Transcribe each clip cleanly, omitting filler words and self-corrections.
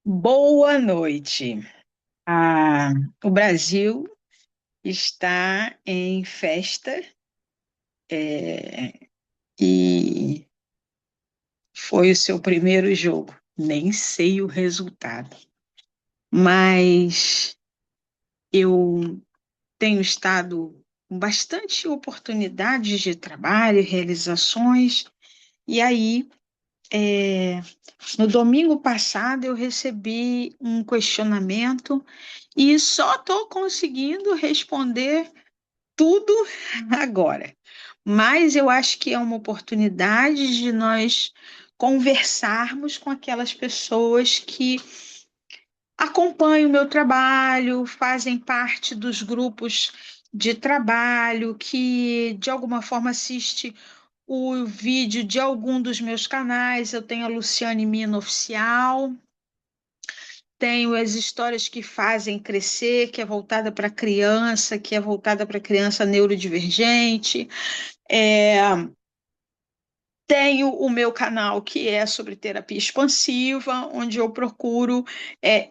Boa noite. Ah, o Brasil está em festa, e foi o seu primeiro jogo. Nem sei o resultado, mas eu tenho estado com bastante oportunidades de trabalho, realizações, e aí, é, no domingo passado, eu recebi um questionamento e só estou conseguindo responder tudo agora. Mas eu acho que é uma oportunidade de nós conversarmos com aquelas pessoas que acompanham o meu trabalho, fazem parte dos grupos de trabalho, que de alguma forma assiste o vídeo de algum dos meus canais. Eu tenho a Luciane Mina Oficial, tenho as histórias que fazem crescer, que é voltada para criança, que é voltada para criança neurodivergente. É, Tenho o meu canal que é sobre terapia expansiva, onde eu procuro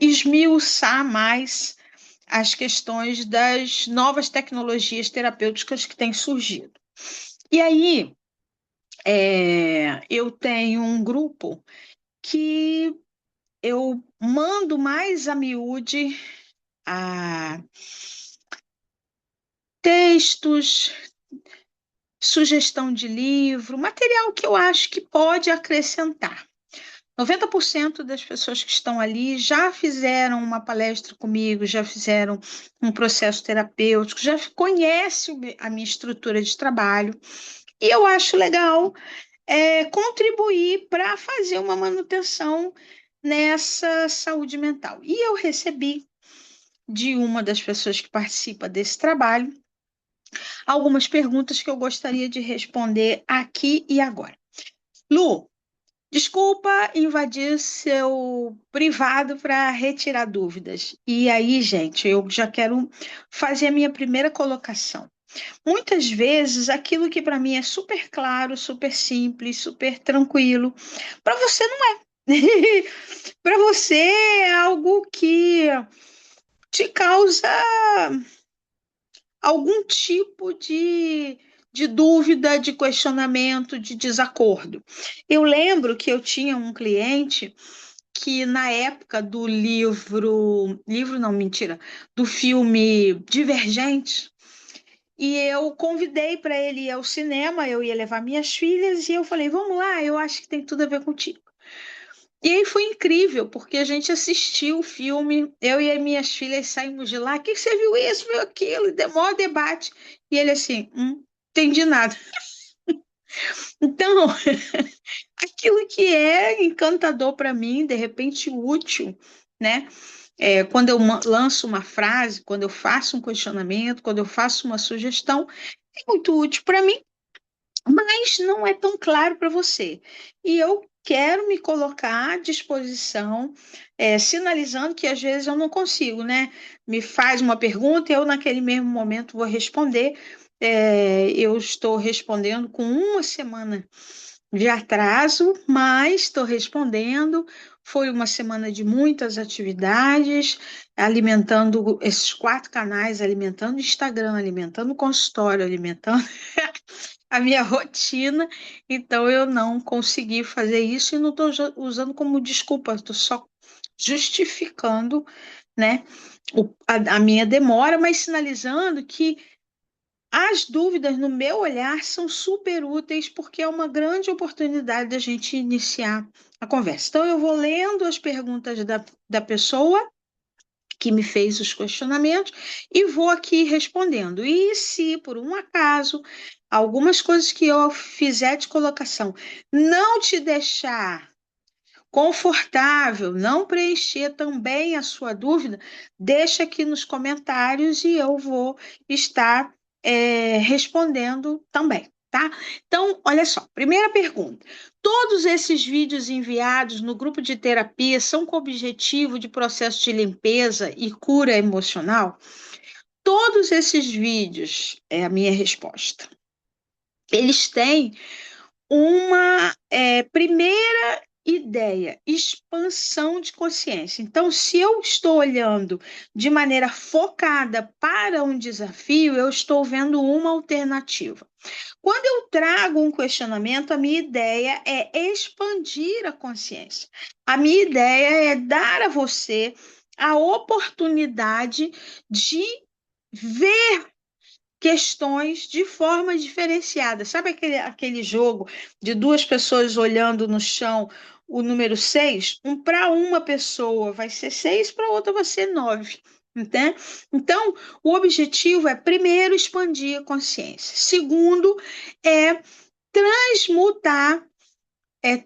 esmiuçar mais as questões das novas tecnologias terapêuticas que têm surgido. E aí, eu tenho um grupo que eu mando mais a miúde a textos, sugestão de livro, material que eu acho que pode acrescentar. 90% das pessoas que estão ali já fizeram uma palestra comigo, já fizeram um processo terapêutico, já conhecem a minha estrutura de trabalho. E eu acho legal contribuir para fazer uma manutenção nessa saúde mental. E eu recebi de uma das pessoas que participa desse trabalho algumas perguntas que eu gostaria de responder aqui e agora. Lu, desculpa invadir seu privado para retirar dúvidas. E aí, gente, eu já quero fazer a minha primeira colocação. Muitas vezes, aquilo que para mim é super claro, super simples, super tranquilo, para você não é. Para você é algo que te causa algum tipo de dúvida, de questionamento, de desacordo. Eu lembro que eu tinha um cliente que na época do livro não, mentira, do filme Divergente, e eu convidei para ele ir ao cinema, eu ia levar minhas filhas, e eu falei, vamos lá, eu acho que tem tudo a ver contigo. E aí foi incrível, porque a gente assistiu o filme, eu e as minhas filhas saímos de lá, que você viu isso, viu aquilo, e demora debate. E ele assim, entendi nada. Então, aquilo que é encantador para mim, de repente útil, né? Quando eu lanço uma frase, quando eu faço um questionamento, quando eu faço uma sugestão, é muito útil para mim, mas não é tão claro para você. E eu quero me colocar à disposição, sinalizando que às vezes eu não consigo, né? Me faz uma pergunta, eu naquele mesmo momento vou responder. Eu estou respondendo com uma semana de atraso, mas estou respondendo. Foi uma semana de muitas atividades, alimentando esses 4 canais, alimentando o Instagram, alimentando o consultório, alimentando a minha rotina. Então eu não consegui fazer isso e não estou usando como desculpa, estou só justificando, né, a minha demora, mas sinalizando que as dúvidas, no meu olhar, são super úteis, porque é uma grande oportunidade da gente iniciar a conversa. Então, eu vou lendo as perguntas da pessoa que me fez os questionamentos e vou aqui respondendo. E se, por um acaso, algumas coisas que eu fizer de colocação não te deixar confortável, não preencher também a sua dúvida, deixa aqui nos comentários e eu vou estar respondendo também, tá? Então, olha só, primeira pergunta. Todos esses vídeos enviados no grupo de terapia são com o objetivo de processo de limpeza e cura emocional? Todos esses vídeos, é a minha resposta. Eles têm uma primeira ideia, expansão de consciência. Então, se eu estou olhando de maneira focada para um desafio, eu estou vendo uma alternativa. Quando eu trago um questionamento, a minha ideia é expandir a consciência. A minha ideia é dar a você a oportunidade de ver questões de forma diferenciada. Sabe aquele jogo de duas pessoas olhando no chão o número 6? Para uma pessoa vai ser 6, para outra vai ser 9. Entende? Então, o objetivo é, primeiro, expandir a consciência. Segundo, é transmutar,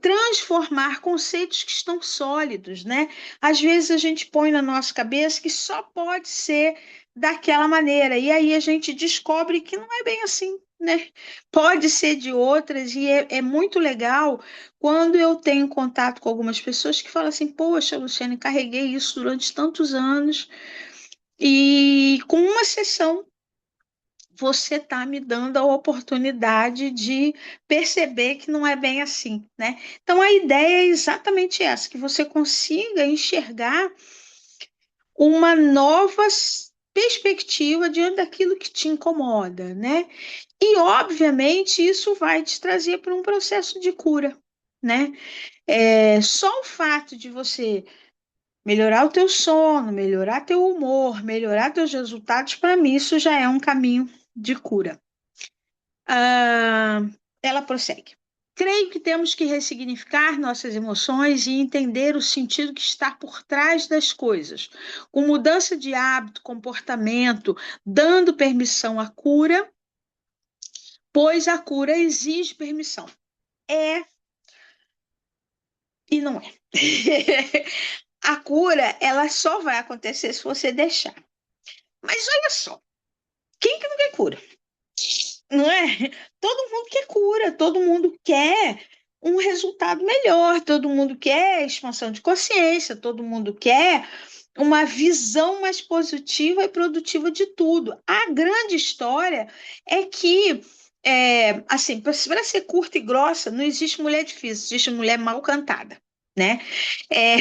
transformar conceitos que estão sólidos, né? Às vezes a gente põe na nossa cabeça que só pode ser daquela maneira, e aí a gente descobre que não é bem assim, né? Pode ser de outras, e é muito legal quando eu tenho contato com algumas pessoas que falam assim: poxa, Luciane, carreguei isso durante tantos anos, e com uma sessão você está me dando a oportunidade de perceber que não é bem assim, né? Então a ideia é exatamente essa, que você consiga enxergar uma nova perspectiva diante daquilo que te incomoda, né? E obviamente isso vai te trazer para um processo de cura, né? Só o fato de você melhorar o teu sono, melhorar teu humor, melhorar teus resultados, para mim isso já é um caminho de cura. Ah, ela prossegue. Creio que temos que ressignificar nossas emoções e entender o sentido que está por trás das coisas, com mudança de hábito, comportamento, dando permissão à cura, pois a cura exige permissão. É e não é. A cura, ela só vai acontecer se você deixar. Mas olha só, quem que não quer cura? Não é? Todo mundo quer cura, todo mundo quer um resultado melhor, todo mundo quer expansão de consciência, todo mundo quer uma visão mais positiva e produtiva de tudo. A grande história é que, assim, para ser curta e grossa, não existe mulher difícil, existe mulher mal cantada, né? É,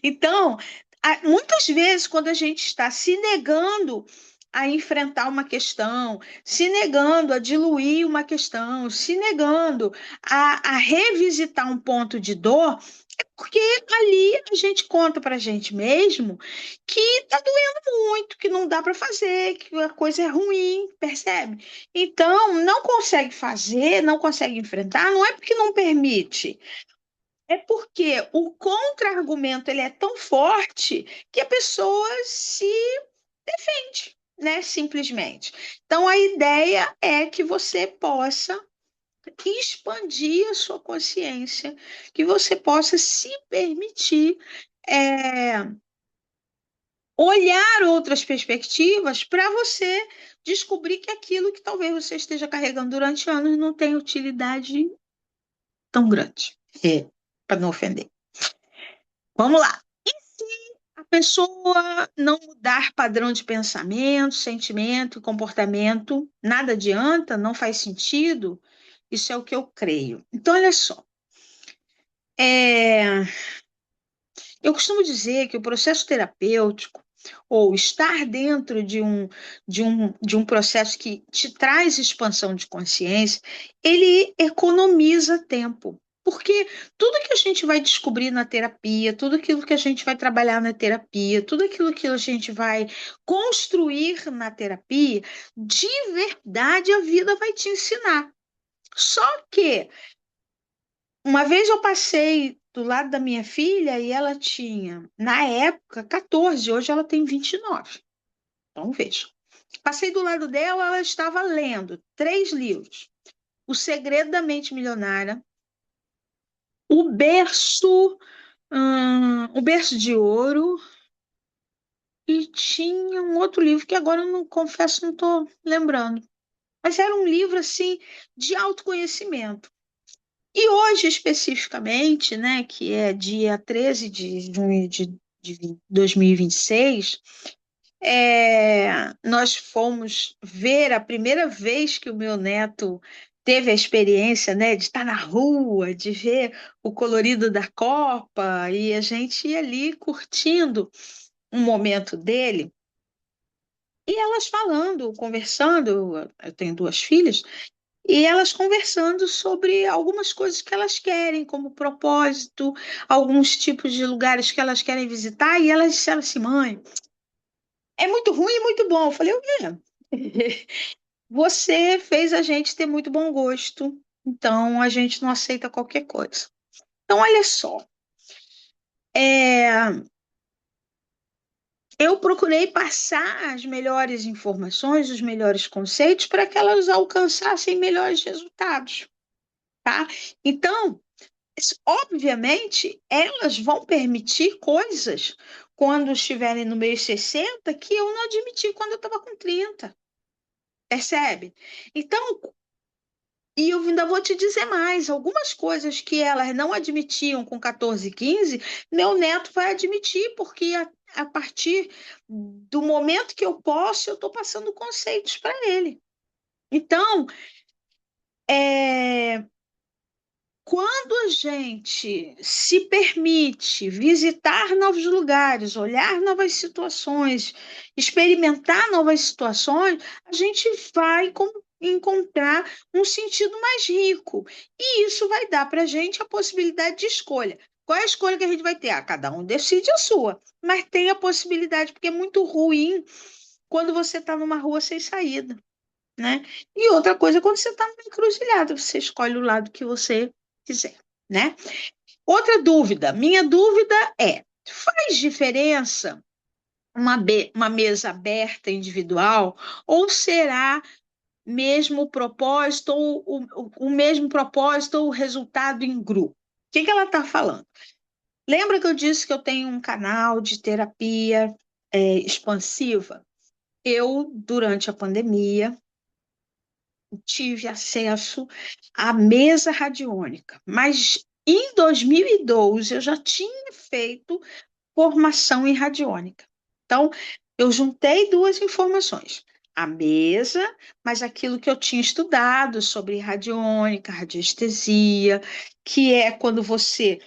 então, muitas vezes, quando a gente está se negando a enfrentar uma questão, se negando a diluir uma questão, se negando a revisitar um ponto de dor, é porque ali a gente conta para a gente mesmo que está doendo muito, que não dá para fazer, que a coisa é ruim, percebe? Então, não consegue fazer, não consegue enfrentar, não é porque não permite, é porque o contra-argumento ele é tão forte que a pessoa se defende, né? Simplesmente. Então, a ideia é que você possa expandir a sua consciência, que você possa se permitir é, olhar outras perspectivas para você descobrir que aquilo que talvez você esteja carregando durante anos não tem utilidade tão grande. Para não ofender. Vamos lá. A pessoa não mudar padrão de pensamento, sentimento e comportamento, nada adianta, não faz sentido. Isso é o que eu creio. Então, olha só. É, eu costumo dizer que o processo terapêutico, ou estar dentro de um processo que te traz expansão de consciência, ele economiza tempo. Porque tudo que a gente vai descobrir na terapia, tudo aquilo que a gente vai trabalhar na terapia, tudo aquilo que a gente vai construir na terapia, de verdade a vida vai te ensinar. Só que uma vez eu passei do lado da minha filha e ela tinha, na época, 14, hoje ela tem 29. Então, veja. Passei do lado dela, ela estava lendo 3 livros. O Segredo da Mente Milionária, O Berço, O Berço de Ouro, e tinha um outro livro que agora eu não confesso, não estou lembrando. Mas era um livro assim de autoconhecimento. E hoje, especificamente, né, que é dia 13 de junho de 2026, nós fomos ver a primeira vez que o meu neto teve a experiência, né, de estar na rua, de ver o colorido da Copa, e a gente ia ali curtindo um momento dele, e elas falando, conversando, eu tenho duas filhas, e elas conversando sobre algumas coisas que elas querem, como propósito, alguns tipos de lugares que elas querem visitar, e elas disseram assim, mãe, é muito ruim e muito bom. Eu falei, o quê? Você fez a gente ter muito bom gosto, então a gente não aceita qualquer coisa. Então, olha só, é, eu procurei passar as melhores informações, os melhores conceitos para que elas alcançassem melhores resultados, tá? Então, obviamente, elas vão permitir coisas quando estiverem no meio 60 que eu não admiti quando eu estava com 30, percebe? Então, e eu ainda vou te dizer mais, algumas coisas que elas não admitiam com 14, 15, meu neto vai admitir, porque a partir do momento que eu posso, eu estou passando conceitos para ele. Então, é, quando a gente se permite visitar novos lugares, olhar novas situações, experimentar novas situações, a gente vai encontrar um sentido mais rico. E isso vai dar para a gente a possibilidade de escolha. Qual é a escolha que a gente vai ter? Ah, cada um decide a sua, mas tem a possibilidade, porque é muito ruim quando você está numa rua sem saída, né? E outra coisa, quando você está numa encruzilhada, você escolhe o lado que você quiser, né? Outra dúvida, minha dúvida é: faz diferença uma mesa aberta individual ou será mesmo o propósito ou o mesmo propósito ou o resultado em grupo? O que que ela está falando? Lembra que eu disse que eu tenho um canal de terapia expansiva? Eu, durante a pandemia, tive acesso à mesa radiônica, mas em 2012 eu já tinha feito formação em radiônica. Então, eu juntei duas informações. A mesa, mas aquilo que eu tinha estudado sobre radiônica, radiestesia, que é quando você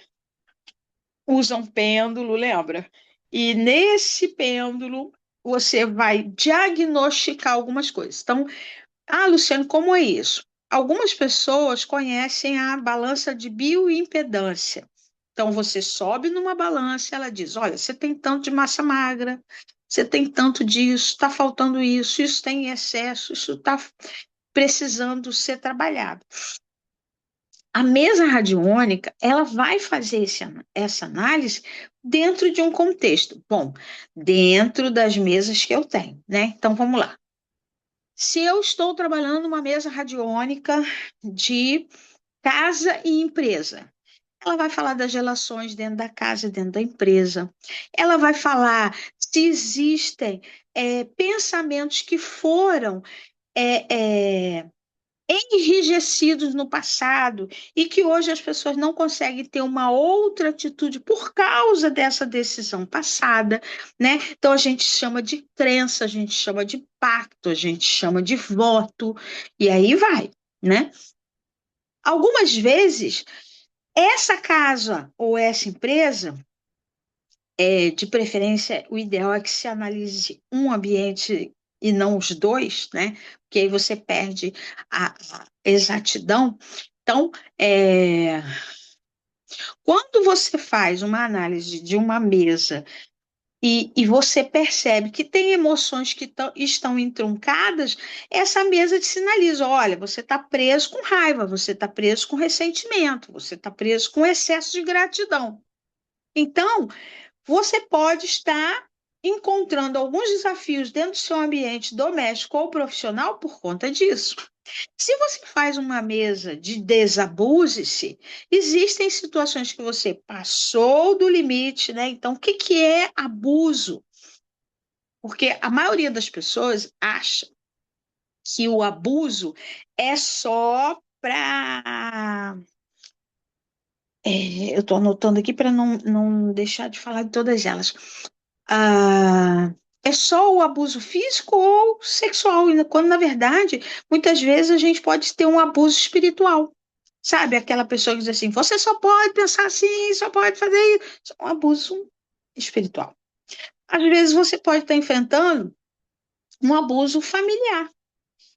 usa um pêndulo, lembra? E nesse pêndulo você vai diagnosticar algumas coisas. Então, Luciano, como é isso? Algumas pessoas conhecem a balança de bioimpedância. Então, você sobe numa balança, ela diz: olha, você tem tanto de massa magra, você tem tanto disso, está faltando isso tem excesso, isso está precisando ser trabalhado. A mesa radiônica, ela vai fazer essa análise dentro de um contexto. Bom, dentro das mesas que eu tenho, né? Então, vamos lá. Se eu estou trabalhando uma mesa radiônica de casa e empresa, ela vai falar das relações dentro da casa e dentro da empresa. Ela vai falar se existem pensamentos que foram é, é, enrijecidos no passado e que hoje as pessoas não conseguem ter uma outra atitude por causa dessa decisão passada, né? Então a gente chama de crença, a gente chama de pacto, a gente chama de voto e aí vai, né? Algumas vezes essa casa ou essa empresa, de preferência, o ideal é que se analise um ambiente e não os dois, né? Porque aí você perde a exatidão. Então, quando você faz uma análise de uma mesa e você percebe que tem emoções que estão entruncadas, essa mesa te sinaliza: olha, você está preso com raiva, você está preso com ressentimento, você está preso com excesso de gratidão. Então, você pode estar encontrando alguns desafios dentro do seu ambiente doméstico ou profissional por conta disso. Se você faz uma mesa de desabuse-se, existem situações que você passou do limite, né? Então, o que que é abuso? Porque a maioria das pessoas acha que o abuso é só para. Eu estou anotando aqui para não deixar de falar de todas elas. Ah, é só o abuso físico ou sexual, quando na verdade, muitas vezes a gente pode ter um abuso espiritual. Sabe, aquela pessoa que diz assim, você só pode pensar assim, só pode fazer isso. Isso é um abuso espiritual. Às vezes você pode estar enfrentando um abuso familiar.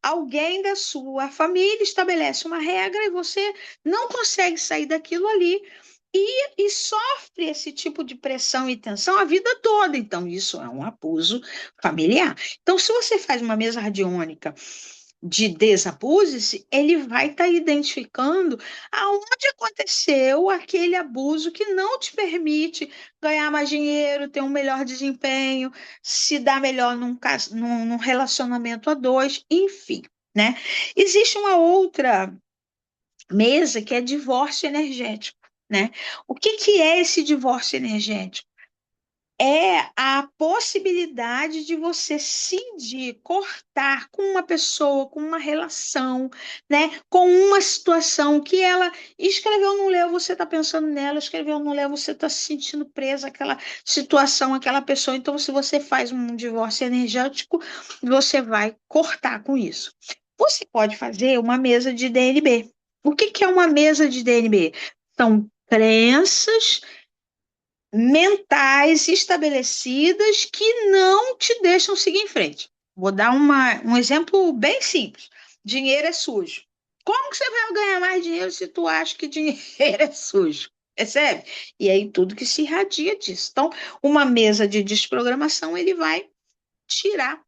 Alguém da sua família estabelece uma regra e você não consegue sair daquilo ali e sofre esse tipo de pressão e tensão a vida toda. Então, isso é um abuso familiar. Então, se você faz uma mesa radiônica de desabuse-se, ele vai estar identificando aonde aconteceu aquele abuso que não te permite ganhar mais dinheiro, ter um melhor desempenho, se dar melhor num relacionamento a dois, enfim, né? Existe uma outra mesa que é divórcio energético, né? O que que é esse divórcio energético? É a possibilidade de você cindir, cortar com uma pessoa, com uma relação, né? Com uma situação que ela escreveu, não leu, você está pensando nela, escreveu, não leu, você está se sentindo presa àquela situação, àquela pessoa. Então, se você faz um divórcio energético, você vai cortar com isso. Você pode fazer uma mesa de DNB. O que que é uma mesa de DNB? São crenças mentais estabelecidas que não te deixam seguir em frente. Vou dar um exemplo bem simples. Dinheiro é sujo. Como que você vai ganhar mais dinheiro se tu acha que dinheiro é sujo? Percebe? E aí tudo que se irradia disso. Então, uma mesa de desprogramação, ele vai tirar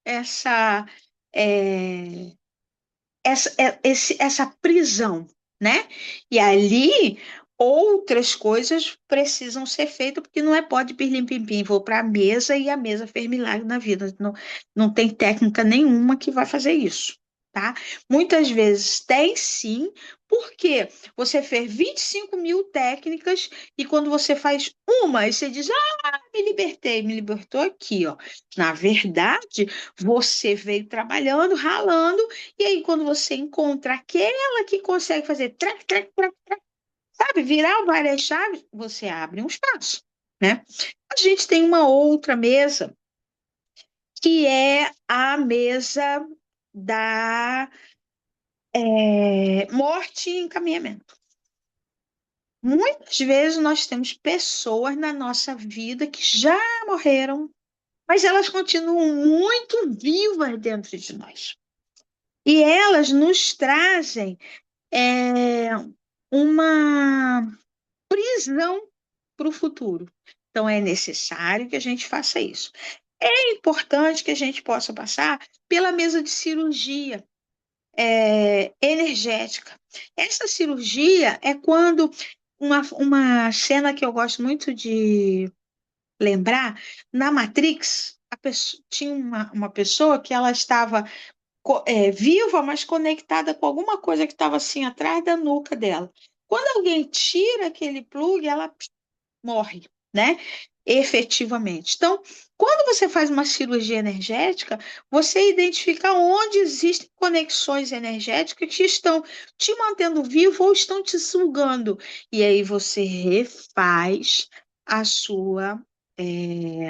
essa, é, essa prisão, né? E ali outras coisas precisam ser feitas, porque não é pode pirlim-pim-pim, vou para a mesa e a mesa fez milagre na vida. Não, não tem técnica nenhuma que vai fazer isso, tá? Muitas vezes tem sim, porque você fez 25 mil técnicas e quando você faz uma, aí você diz, ah, me libertei, me libertou aqui, ó. Na verdade, você veio trabalhando, ralando, e aí, quando você encontra aquela que consegue fazer trac, trac, trac, sabe, virar várias chaves, você abre um espaço, né? A gente tem uma outra mesa, que é a mesa da morte e encaminhamento. Muitas vezes nós temos pessoas na nossa vida que já morreram, mas elas continuam muito vivas dentro de nós. E elas nos trazem é, uma visão para o futuro. Então, é necessário que a gente faça isso. É importante que a gente possa passar pela mesa de cirurgia energética. Essa cirurgia é quando uma cena que eu gosto muito de lembrar, na Matrix, tinha uma pessoa que ela estava viva, mas conectada com alguma coisa que estava assim atrás da nuca dela. Quando alguém tira aquele plug, ela morre, né? Efetivamente. Então, quando você faz uma cirurgia energética, você identifica onde existem conexões energéticas que estão te mantendo vivo ou estão te sugando. E aí você refaz a sua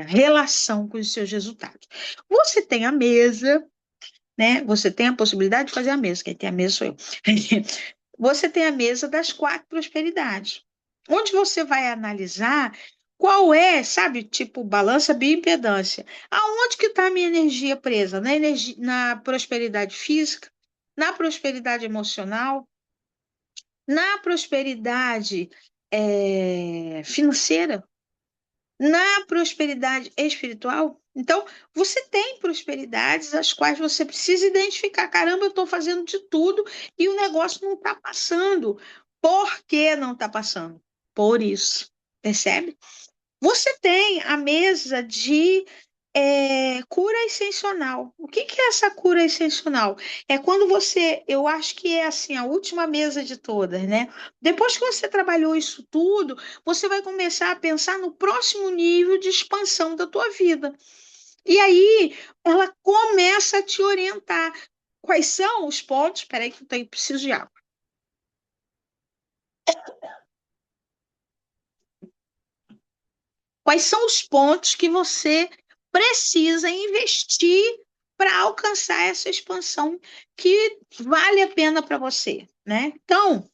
relação com os seus resultados. Você tem a mesa, né? Você tem a possibilidade de fazer a mesa. Quem tem a mesa sou eu. Você tem a mesa das quatro prosperidades, onde você vai analisar qual é, sabe, tipo balança bioimpedância. Aonde que está a minha energia presa? Na prosperidade física, na prosperidade emocional, na prosperidade financeira, na prosperidade espiritual. Então, você tem prosperidades as quais você precisa identificar. Caramba, eu estou fazendo de tudo e o negócio não está passando. Por que não está passando? Por isso. Percebe? Você tem a mesa de cura ascensional. O que que é essa cura ascensional? É quando você, eu acho que é assim, a última mesa de todas, né? Depois que você trabalhou isso tudo, você vai começar a pensar no próximo nível de expansão da tua vida. E aí, ela começa a te orientar. Quais são os pontos? Espera aí que eu preciso de água. Quais são os pontos que você precisa investir para alcançar essa expansão que vale a pena para você, né? Então,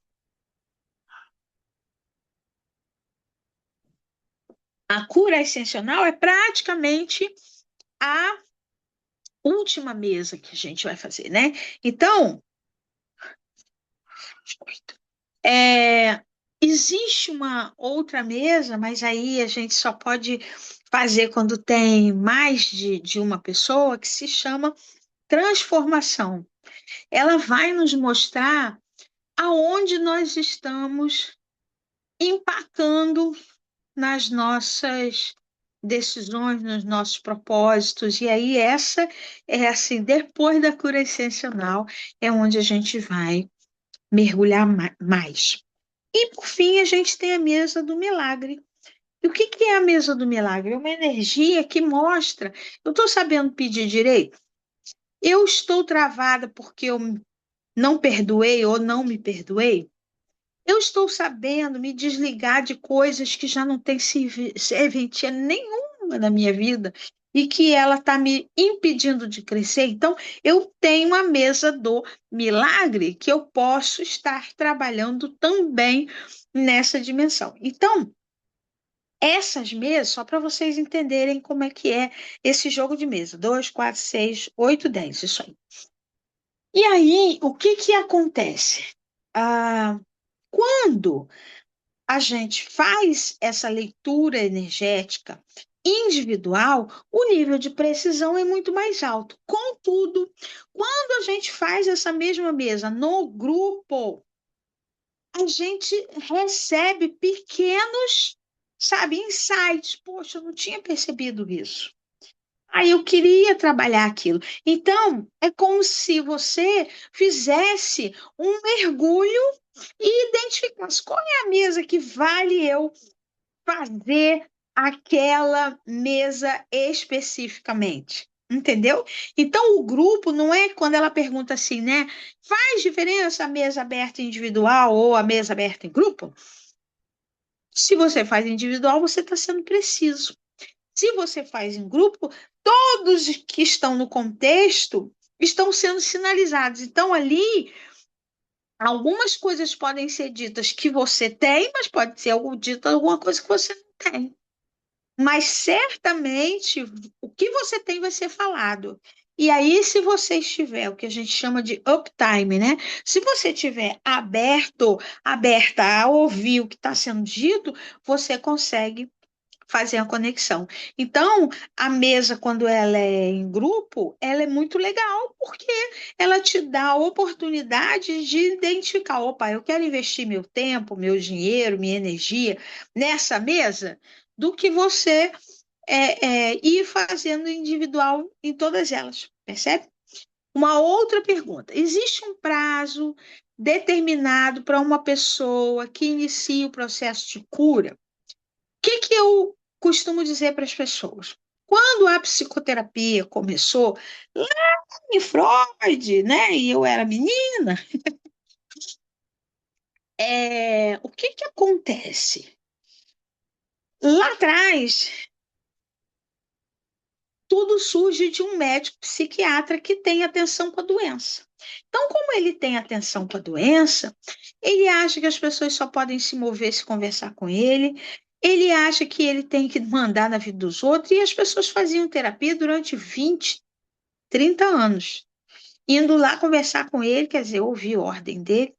a cura ascensional é praticamente a última mesa que a gente vai fazer, né? Então, é, existe uma outra mesa, mas aí a gente só pode fazer quando tem mais de uma pessoa, que se chama transformação. Ela vai nos mostrar aonde nós estamos empacando nas nossas decisões, nos nossos propósitos. E aí, essa é assim, depois da cura ascensional, é onde a gente vai mergulhar mais. E por fim, a gente tem a mesa do milagre. E o que que é a mesa do milagre? É uma energia que mostra, eu estou sabendo pedir direito? Eu estou travada porque eu não perdoei ou não me perdoei? Eu estou sabendo me desligar de coisas que já não têm serventia nenhuma na minha vida e que ela está me impedindo de crescer. Então, eu tenho a mesa do milagre que eu posso estar trabalhando também nessa dimensão. Então, essas mesas, só para vocês entenderem como é que é esse jogo de mesa: 2, 4, 6, 8, 10, isso aí. E aí, o que que acontece? Ah, quando a gente faz essa leitura energética individual, o nível de precisão é muito mais alto. Contudo, quando a gente faz essa mesma mesa no grupo, a gente recebe pequenos, sabe, insights. Poxa, eu não tinha percebido isso. Aí eu queria trabalhar aquilo. Então, é como se você fizesse um mergulho e identificasse qual é a mesa que vale eu fazer aquela mesa especificamente. Entendeu? Então, o grupo não é quando ela pergunta assim, né? Faz diferença a mesa aberta individual ou a mesa aberta em grupo? Se você faz individual, você está sendo preciso. Se você faz em grupo, todos que estão no contexto estão sendo sinalizados. Então, ali, algumas coisas podem ser ditas que você tem, mas pode ser dita alguma coisa que você não tem. Mas certamente o que você tem vai ser falado. E aí, se você estiver, o que a gente chama de uptime, né? Se você estiver aberta a ouvir o que está sendo dito, você consegue fazer a conexão. Então, a mesa, quando ela é em grupo, ela é muito legal, porque ela te dá a oportunidade de identificar: opa, eu quero investir meu tempo, meu dinheiro, minha energia nessa mesa, do que você ir fazendo individual em todas elas, percebe? Uma outra pergunta: existe um prazo determinado para uma pessoa que inicia o processo de cura? Que eu costumo dizer para as pessoas? Quando a psicoterapia começou, lá em Freud, né, e eu era menina, o que que acontece? Lá atrás, tudo surge de um médico psiquiatra que tem atenção com a doença. Então, como ele tem atenção com a doença, ele acha que as pessoas só podem se mover se conversar com ele, ele acha que ele tem que mandar na vida dos outros, e as pessoas faziam terapia durante 20, 30 anos, indo lá conversar com ele, quer dizer, ouvir a ordem dele,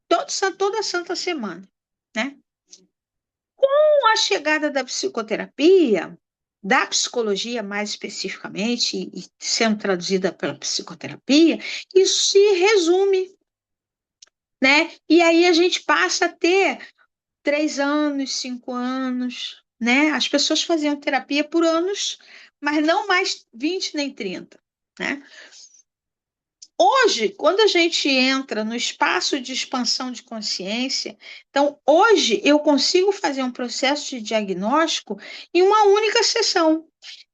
toda santa semana, né? Com a chegada da psicoterapia, da psicologia mais especificamente, e sendo traduzida pela psicoterapia, isso se resume, né? E aí a gente passa a ter 3 anos, 5 anos, né? As pessoas faziam terapia por anos, mas não mais 20 nem 30, né? Hoje, quando a gente entra no espaço de expansão de consciência, então hoje eu consigo fazer um processo de diagnóstico em uma única sessão.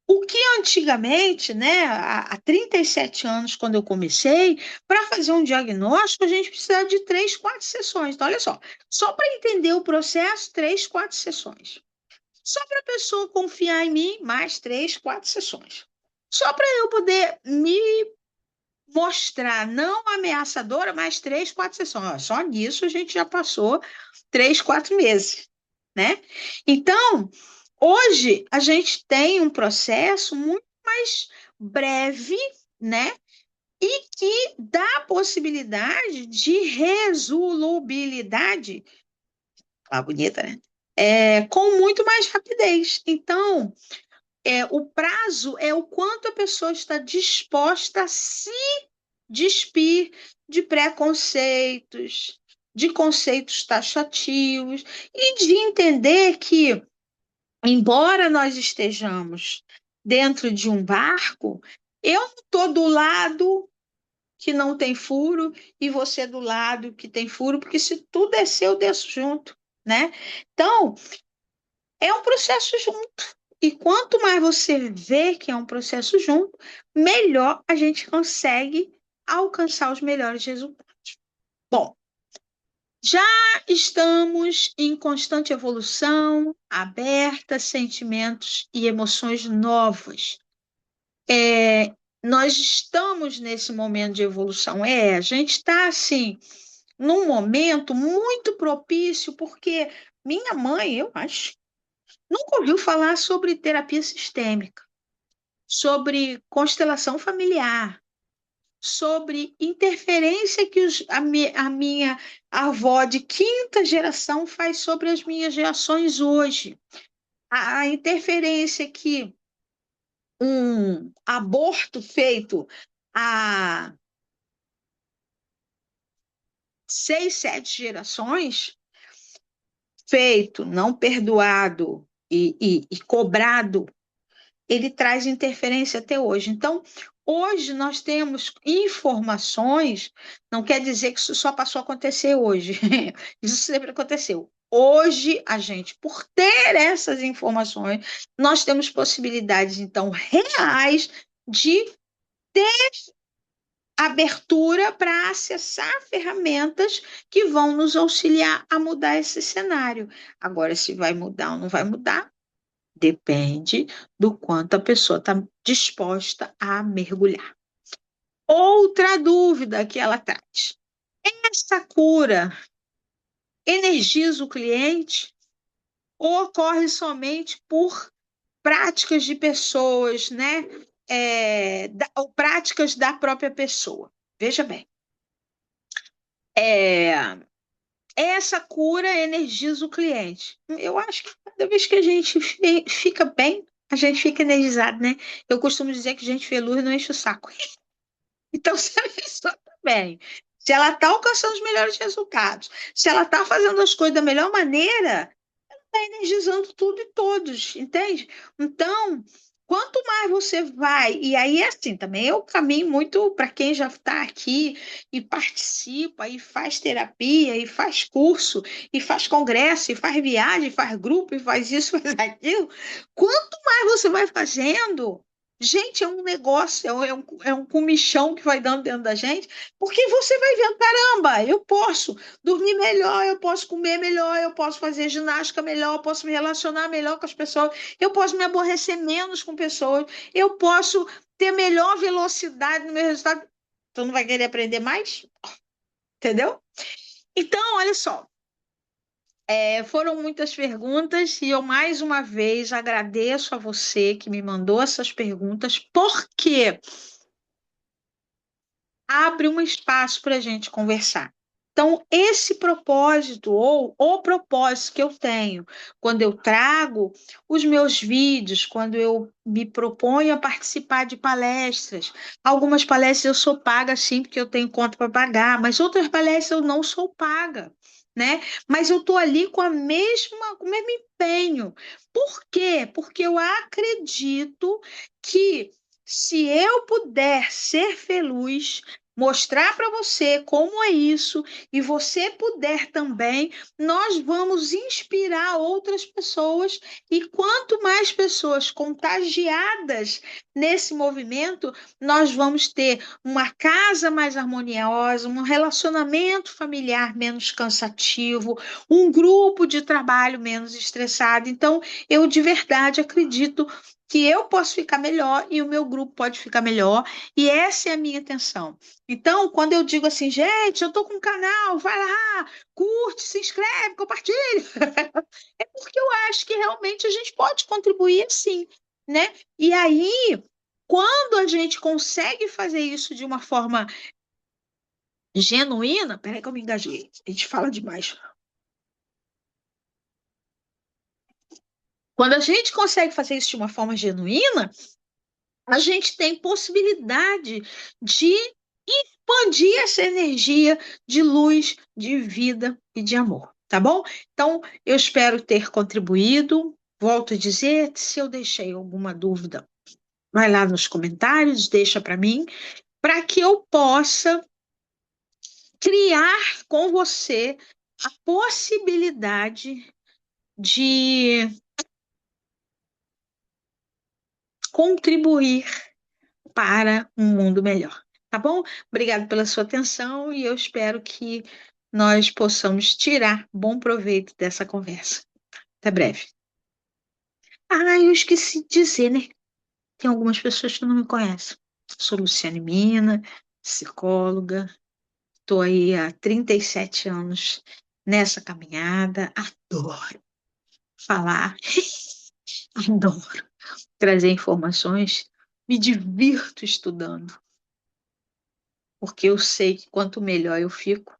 O que antigamente, né, há 37 anos, quando eu comecei, para fazer um diagnóstico, a gente precisava de 3, 4 sessões. Então, olha só para entender o processo, 3, 4 sessões. Só para a pessoa confiar em mim, mais 3, 4 sessões. Só para eu poder me mostrar não ameaçadora, mais 3, 4 sessões. Ó, só nisso a gente já passou 3, 4 meses, né? Então, hoje a gente tem um processo muito mais breve, né? E que dá a possibilidade de resolubilidade, ah, bonita, né? Com muito mais rapidez. Então, o prazo é o quanto a pessoa está disposta a se despir de preconceitos, de conceitos taxativos e de entender que, embora nós estejamos dentro de um barco, eu não estou do lado que não tem furo e você do lado que tem furo, porque se tudo descer, eu desço junto, né? Então, é um processo junto. E quanto mais você vê que é um processo junto, melhor a gente consegue alcançar os melhores resultados. Bom, já estamos em constante evolução, aberta a sentimentos e emoções novas. Nós estamos nesse momento de evolução. A gente está assim, num momento muito propício, porque minha mãe, eu acho, nunca ouviu falar sobre terapia sistêmica, sobre constelação familiar, sobre interferência que a minha avó de quinta geração faz sobre as minhas reações hoje. A interferência que um aborto feito há 6, 7 gerações, feito, não perdoado e cobrado, ele traz interferência até hoje. Então, hoje nós temos informações, não quer dizer que isso só passou a acontecer hoje, isso sempre aconteceu. Hoje, a gente, por ter essas informações, nós temos possibilidades, então, reais de abertura para acessar ferramentas que vão nos auxiliar a mudar esse cenário. Agora, se vai mudar ou não vai mudar, depende do quanto a pessoa está disposta a mergulhar. Outra dúvida que ela traz: essa cura energiza o cliente ou ocorre somente por práticas de pessoas, né? Ou práticas da própria pessoa? Veja bem, é, essa cura energiza o cliente. Eu acho que cada vez que a gente fica bem, a gente fica energizado, né? Eu costumo dizer que gente feliz não enche o saco. Então, se a pessoa está bem, se ela está alcançando os melhores resultados, se ela está fazendo as coisas da melhor maneira, está energizando tudo e todos, entende? Então, quanto mais você vai, e aí é assim, também eu caminho muito para quem já está aqui e participa, e faz terapia, e faz curso, e faz congresso, e faz viagem, faz grupo, e faz isso, faz aquilo. Quanto mais você vai fazendo, gente, é um negócio, é um comichão que vai dando dentro da gente, porque você vai vendo, caramba, eu posso dormir melhor, eu posso comer melhor, eu posso fazer ginástica melhor, eu posso me relacionar melhor com as pessoas, eu posso me aborrecer menos com pessoas, eu posso ter melhor velocidade no meu resultado. Tu não vai querer aprender mais? Entendeu? Então, olha só, foram muitas perguntas e eu mais uma vez agradeço a você que me mandou essas perguntas, porque abre um espaço para a gente conversar. Então, esse propósito, ou o propósito que eu tenho, quando eu trago os meus vídeos, quando eu me proponho a participar de palestras, algumas palestras eu sou paga sim, porque eu tenho conta para pagar, mas outras palestras eu não sou paga, né? Mas eu estou ali com o mesmo empenho. Por quê? Porque eu acredito que se eu puder ser feliz, mostrar para você como é isso, e você puder também, nós vamos inspirar outras pessoas, e quanto mais pessoas contagiadas nesse movimento, nós vamos ter uma casa mais harmoniosa, um relacionamento familiar menos cansativo, um grupo de trabalho menos estressado. Então, eu de verdade acredito que eu posso ficar melhor e o meu grupo pode ficar melhor, e essa é a minha intenção. Então, quando eu digo assim, gente, eu tô com um canal, vai lá, curte, se inscreve, compartilha, é porque eu acho que realmente a gente pode contribuir sim, né? E aí, quando a gente consegue fazer isso de uma forma genuína, peraí que eu me engasguei, a gente fala demais. Quando a gente consegue fazer isso de uma forma genuína, a gente tem possibilidade de expandir essa energia de luz, de vida e de amor, tá bom? Então, eu espero ter contribuído. Volto a dizer, se eu deixei alguma dúvida, vai lá nos comentários, deixa para mim, para que eu possa criar com você a possibilidade de contribuir para um mundo melhor. Tá bom? Obrigado pela sua atenção e eu espero que nós possamos tirar bom proveito dessa conversa. Até breve. Ah, eu esqueci de dizer, né? Tem algumas pessoas que não me conhecem. Sou Luciane Mina, psicóloga. Estou aí há 37 anos nessa caminhada. Adoro falar, adoro trazer informações. Me divirto estudando, porque eu sei que quanto melhor eu fico,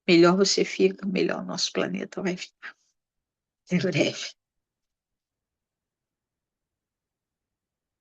melhor você fica, melhor o nosso planeta vai ficar. Em breve.